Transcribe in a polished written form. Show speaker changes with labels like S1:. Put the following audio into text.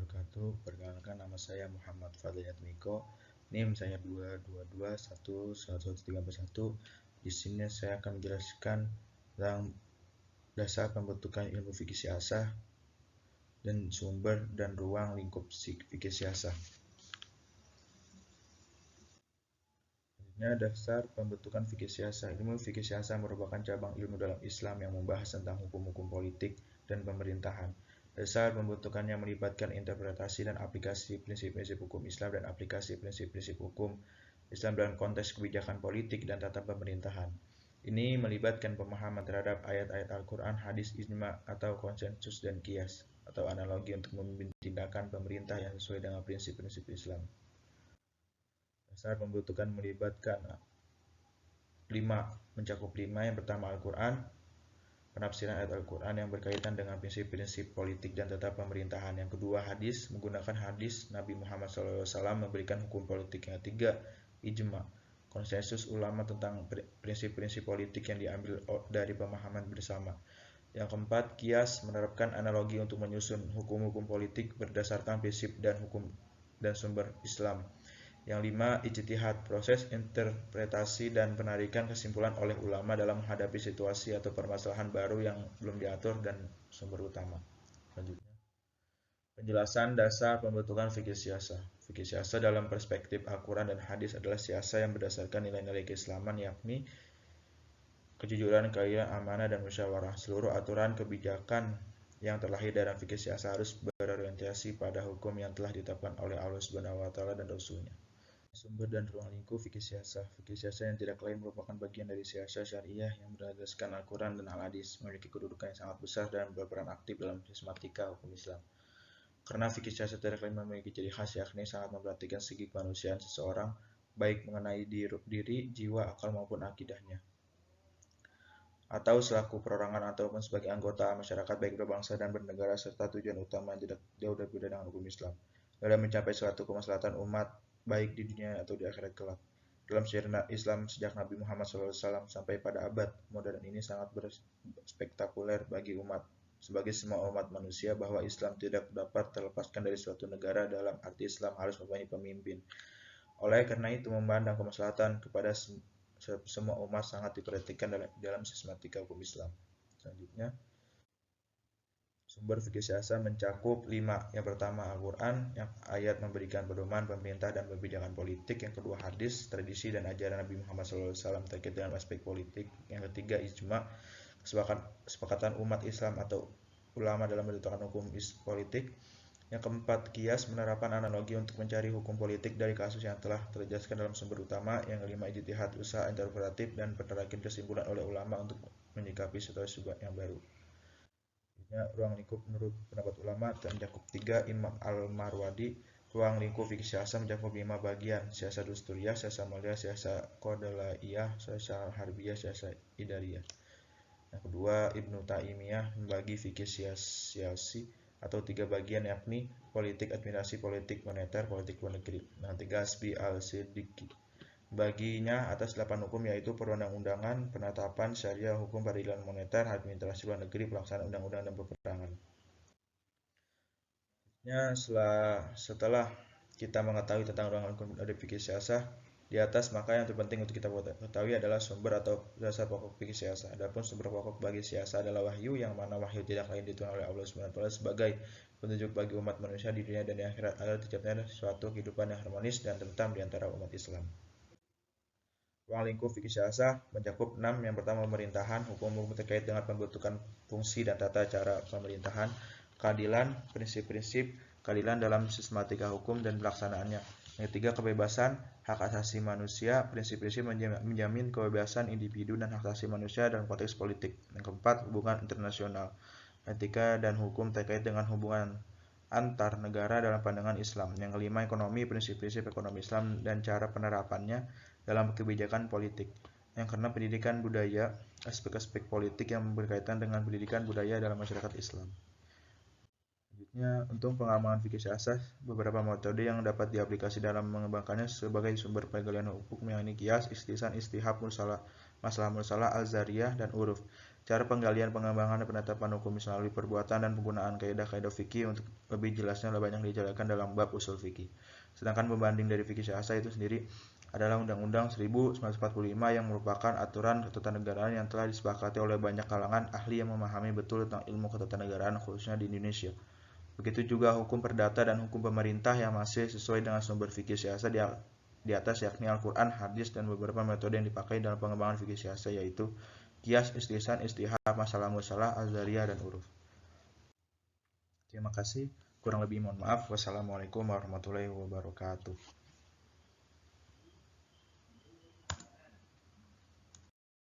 S1: wabarakatuh. Perkenalkan, nama saya Muhammad Fadliyat Miko. NIM saya 222111341. Di sini saya akan menjelaskan tentang dasar pembentukan ilmu fikih siasah dan sumber dan ruang lingkup fikih siasah. Dasar pembentukan fikih siasah. Ilmu fikih siasah merupakan cabang ilmu dalam Islam yang membahas tentang hukum-hukum politik dan pemerintahan. Dasar pembentukannya melibatkan interpretasi dan aplikasi prinsip-prinsip hukum Islam dan aplikasi prinsip-prinsip hukum Islam dalam konteks kebijakan politik dan tata pemerintahan. Ini melibatkan pemahaman terhadap ayat-ayat Al-Quran, hadis, ijma, atau konsensus dan qiyas, atau analogi untuk memimpin tindakan pemerintah yang sesuai dengan prinsip-prinsip Islam. Dasar pembentukan melibatkan mencakup 5. Yang pertama Al-Quran, penafsiran ayat Al-Quran yang berkaitan dengan prinsip-prinsip politik dan tata pemerintahan. Yang kedua hadis, menggunakan hadis Nabi Muhammad SAW memberikan hukum politik. Yang ketiga ijma, konsensus ulama tentang prinsip-prinsip politik yang diambil dari pemahaman bersama. Yang keempat qiyas, menerapkan analogi untuk menyusun hukum-hukum politik berdasarkan prinsip dan hukum dan sumber Islam. Yang 5 ijtihad, proses interpretasi dan penarikan kesimpulan oleh ulama dalam menghadapi situasi atau permasalahan baru yang belum diatur dan sumber utama. Selanjutnya, penjelasan dasar pembentukan fikih siasah. Fikih siasah dalam perspektif Al-Quran dan hadis adalah siasah yang berdasarkan nilai-nilai keislaman, yakni kejujuran, keadilan, amanah, dan musyawarah. Seluruh aturan kebijakan yang terlahir dalam fikih siasah harus berorientasi pada hukum yang telah ditetapkan oleh Allah Subhanahu wa taala dan Rasul-Nya. Sumber dan ruang lingkup fikih siasah. Fikih siasah yang tidak lain merupakan bagian dari siasah syariah yang berdasarkan Al-Quran dan Al-Hadis, memiliki kedudukan yang sangat besar dan berperan aktif dalam sistematika hukum Islam. Karena fikih siasah tidak lain memiliki ciri khas, yakni sangat memperhatikan segi kemanusiaan seseorang, baik mengenai diri, jiwa, akal maupun akidahnya, atau selaku perorangan ataupun sebagai anggota masyarakat baik berbangsa dan bernegara, serta tujuan utama yang tidak jauh berbeda dengan hukum Islam dalam mencapai suatu kemaslahatan umat baik di dunia atau di akhirat kelak. Dalam sejarah Islam sejak Nabi Muhammad SAW sampai pada abad modern ini sangat berspektakuler bagi umat sebagai semua umat manusia bahwa Islam tidak dapat terlepaskan dari suatu negara, dalam arti Islam harus mempunyai pemimpin. Oleh karena itu memandang kemaslahatan kepada semua umat sangat diperhatikan dalam sistematika hukum Islam. Selanjutnya, sumber fikih siasah mencakup 5. Yang pertama Al-Quran, yang ayat memberikan pedoman pemerintah dan kebijakan politik. Yang kedua hadis, tradisi dan ajaran Nabi Muhammad SAW terkait dengan aspek politik. Yang ketiga ijma, kesepakatan umat Islam atau ulama dalam menentukan hukum politik. Yang keempat qiyas, penerapan analogi untuk mencari hukum politik dari kasus yang telah terjelaskan dalam sumber utama. Yang kelima ijtihad, usaha interpretatif dan penerapan kesimpulan oleh ulama untuk menyikapi situasi yang baru. Ruang lingkup menurut pendapat ulama mencakup 3. Imam Al-Marwadi, ruang lingkup fikih siasah mencakup 5 bagian: siasah dusturiyah, siasah maliyah, siasah qadalaiyah, siasah harbiyah, siasah idariyah. Yang kedua Ibnu Taimiyah membagi fikih siasi atau 3 bagian, yakni politik administrasi, politik moneter, politik luar negeri. Yang ketiga Hasbi al-Siddiqi baginya atas 8 hukum, yaitu perundang-undangan, penetapan syariah, hukum peradilan moneter, administrasi luar negeri, pelaksanaan undang-undang dan peperangan. Setelah kita mengetahui tentang ruang lingkup dari fikih siasah di atas, maka yang terpenting untuk kita ketahui adalah sumber atau dasar pokok fikih siasah. Adapun sumber pokok bagi siasah adalah wahyu, yang mana wahyu tidak lain diturunkan oleh Allah SWT sebagai petunjuk bagi umat manusia di dunia dan di akhirat agar tercapainya suatu kehidupan yang harmonis dan tentram di antara umat Islam. Ruang lingkup fikih siasah mencakup 6. Yang pertama pemerintahan, hukum-hukum terkait dengan pembentukan fungsi dan tata cara pemerintahan. Keadilan, prinsip-prinsip keadilan dalam sistematika hukum dan pelaksanaannya. Yang ketiga kebebasan, hak asasi manusia, prinsip-prinsip menjamin kebebasan individu dan hak asasi manusia dalam konteks politik. Yang keempat hubungan internasional, etika dan hukum terkait dengan hubungan antar negara dalam pandangan Islam. Yang kelima ekonomi, prinsip-prinsip ekonomi Islam dan cara penerapannya dalam kebijakan politik. Yang keenam pendidikan budaya, aspek-aspek politik yang berkaitan dengan pendidikan budaya dalam masyarakat Islam. Selanjutnya, untuk pengembangan fikih siasah, beberapa metode yang dapat diaplikasi dalam mengembangkannya sebagai sumber penggalian hukum, yakni qiyas, istisan, istihab, masalah mursalah, al-zariyah, dan uruf. Cara penggalian, pengembangan, dan penetapan hukum melalui perbuatan dan penggunaan kaidah-kaidah fikih untuk lebih jelasnya banyak dijelaskan dalam bab usul fikih. Sedangkan pembanding dari fikih syahasa itu sendiri adalah Undang-Undang 1945 yang merupakan aturan ketatanegaraan yang telah disepakati oleh banyak kalangan ahli yang memahami betul tentang ilmu ketatanegaraan khususnya di Indonesia. Begitu juga hukum perdata dan hukum pemerintah yang masih sesuai dengan sumber fikih syahasa di atas, yakni Al-Quran, hadis, dan beberapa metode yang dipakai dalam pengembangan fikih syahasa, yaitu qiyas, istihsan, istihad, masalah musalah, azariyah, dan uruf. Terima kasih. Kurang lebih mohon maaf. Wassalamualaikum warahmatullahi wabarakatuh.